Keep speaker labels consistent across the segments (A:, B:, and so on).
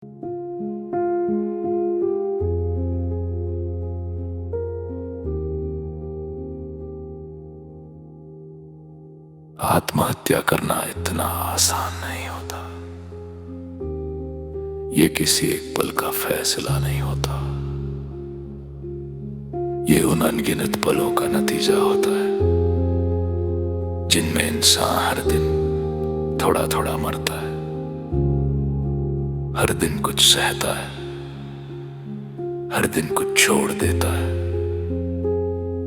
A: आत्महत्या करना इतना आसान नहीं होता। ये किसी एक पल का फैसला नहीं होता। ये उन अनगिनत पलों का नतीजा होता है जिनमें इंसान हर दिन थोड़ा थोड़ा मरता है, हर दिन कुछ सहता है, हर दिन कुछ छोड़ देता है,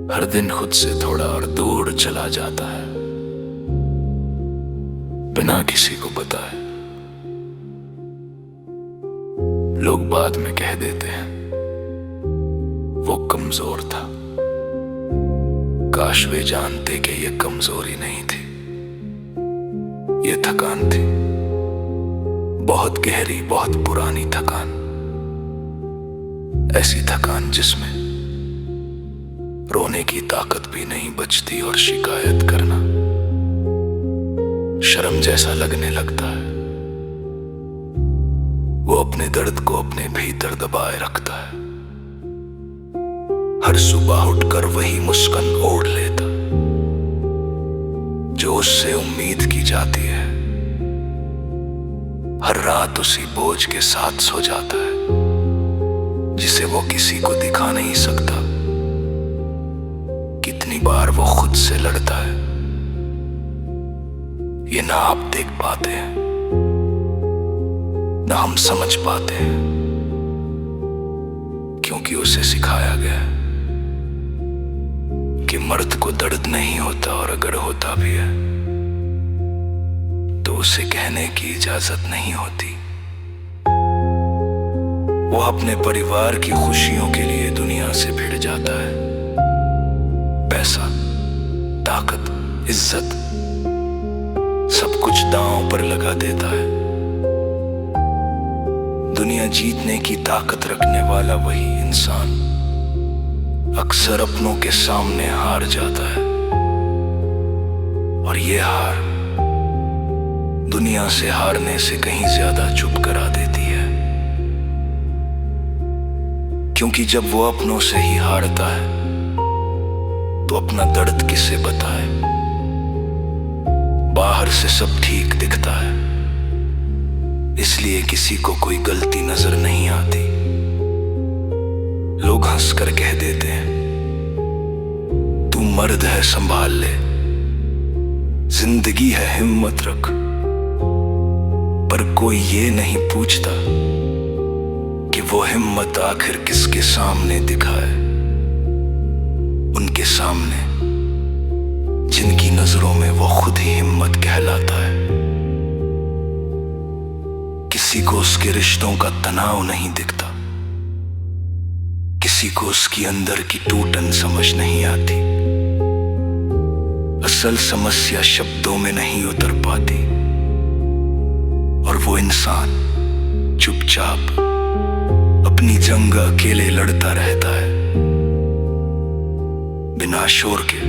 A: हर दिन खुद से थोड़ा और दूर चला जाता है बिना किसी को बताए। लोग बाद में कह देते हैं वो कमजोर था। काश वे जानते कि ये कमजोरी नहीं थी, ये थकान थी, बहुत गहरी, बहुत पुरानी थकान। ऐसी थकान जिसमें रोने की ताकत भी नहीं बचती और शिकायत करना शर्म जैसा लगने लगता है। वो अपने दर्द को अपने भीतर दबाए रखता है, हर सुबह उठकर वही मुस्कान ओढ़ लेता जो उससे उम्मीद की जाती है, हर रात उसी बोझ के साथ सो जाता है जिसे वो किसी को दिखा नहीं सकता। कितनी बार वो खुद से लड़ता है, ये ना आप देख पाते हैं, ना हम समझ पाते हैं, क्योंकि उसे सिखाया गया कि मर्द को दर्द नहीं होता, और अगर होता भी है तो उसे कहने की इजाजत नहीं होती। वो अपने परिवार की खुशियों के लिए दुनिया से भिड़ जाता है। पैसा, ताकत, इज्जत सब कुछ दांव पर लगा देता है। दुनिया जीतने की ताकत रखने वाला वही इंसान अक्सर अपनों के सामने हार जाता है, और ये हार दुनिया से हारने से कहीं ज्यादा चुप करा देती है। क्योंकि जब वो अपनों से ही हारता है तो अपना दर्द किसे बताए। बाहर से सब ठीक दिखता है, इसलिए किसी को कोई गलती नजर नहीं आती। लोग हंसकर कह देते हैं तू मर्द है, संभाल ले, जिंदगी है, हिम्मत रख। पर कोई ये नहीं पूछता कि वो हिम्मत आखिर किसके सामने दिखाए। उनके सामने जिनकी नजरों में वो खुद ही हिम्मत कहलाता है। किसी को उसके रिश्तों का तनाव नहीं दिखता, किसी को उसकी अंदर की टूटन समझ नहीं आती। असल समस्या शब्दों में नहीं उतर पाती, और वो इंसान चुपचाप अपनी जंग अकेले लड़ता रहता है, बिना शोर के,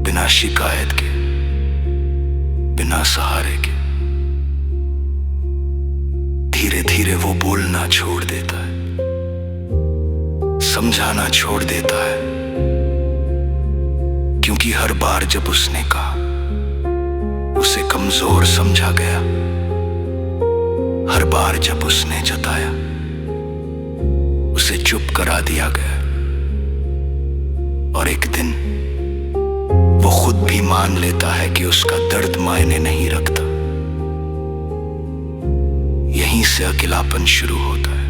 A: बिना शिकायत के, बिना सहारे के। धीरे धीरे वो बोलना छोड़ देता है, समझाना छोड़ देता है, क्योंकि हर बार जब उसने कहा उसे कमजोर समझा गया। हर बार जब उसने जताया उसे चुप करा दिया गया। और एक दिन वो खुद भी मान लेता है कि उसका दर्द मायने नहीं रखता। यहीं से अकेलापन शुरू होता है,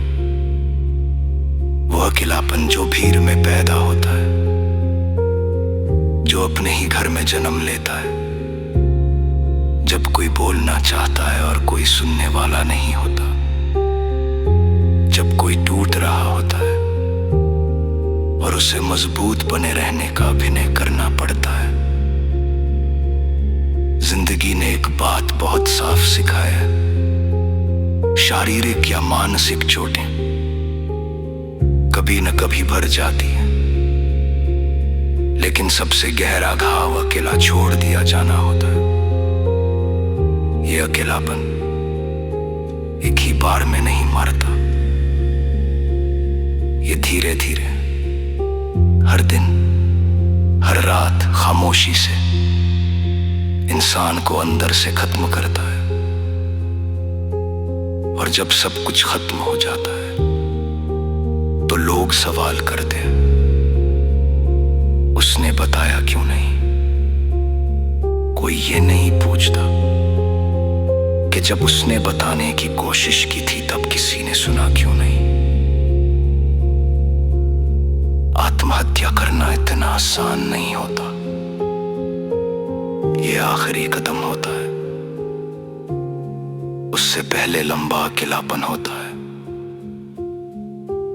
A: वो अकेलापन जो भीड़ में पैदा होता है, जो अपने ही घर में जन्म लेता है, जब कोई बोलना चाहता है और कोई सुनने वाला नहीं होता, जब कोई टूट रहा होता है और उसे मजबूत बने रहने का अभिनय करना पड़ता है। जिंदगी ने एक बात बहुत साफ सिखाया है, शारीरिक या मानसिक चोटें कभी न कभी भर जाती हैं, लेकिन सबसे गहरा घाव अकेला छोड़ दिया जाना होता है। ये अकेलापन एक ही बार में नहीं मरता। ये धीरे धीरे हर दिन हर रात खामोशी से इंसान को अंदर से खत्म करता है। और जब सब कुछ खत्म हो जाता है तो लोग सवाल करते हैं, उसने बताया क्यों नहीं? कोई ये नहीं पूछता कि जब उसने बताने की कोशिश की थी तब किसी ने सुना क्यों नहीं? आत्महत्या करना इतना आसान नहीं होता। ये आखिरी कदम होता है, उससे पहले लंबा अकेलापन होता है,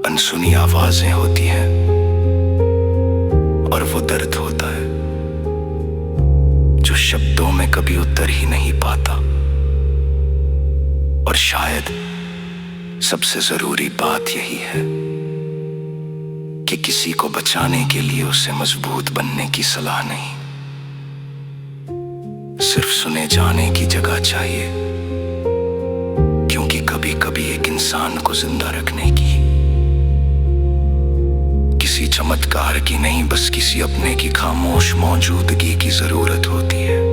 A: अनसुनी आवाजें होती हैं और वो दर्द होता है जो शब्दों में कभी उत्तर ही नहीं पाता। और शायद सबसे जरूरी बात यही है कि किसी को बचाने के लिए उसे मजबूत बनने की सलाह नहीं, सिर्फ सुने जाने की जगह चाहिए। क्योंकि कभी कभी एक इंसान को जिंदा रखने की किसी चमत्कार की नहीं, बस किसी अपने की खामोश मौजूदगी की जरूरत होती है।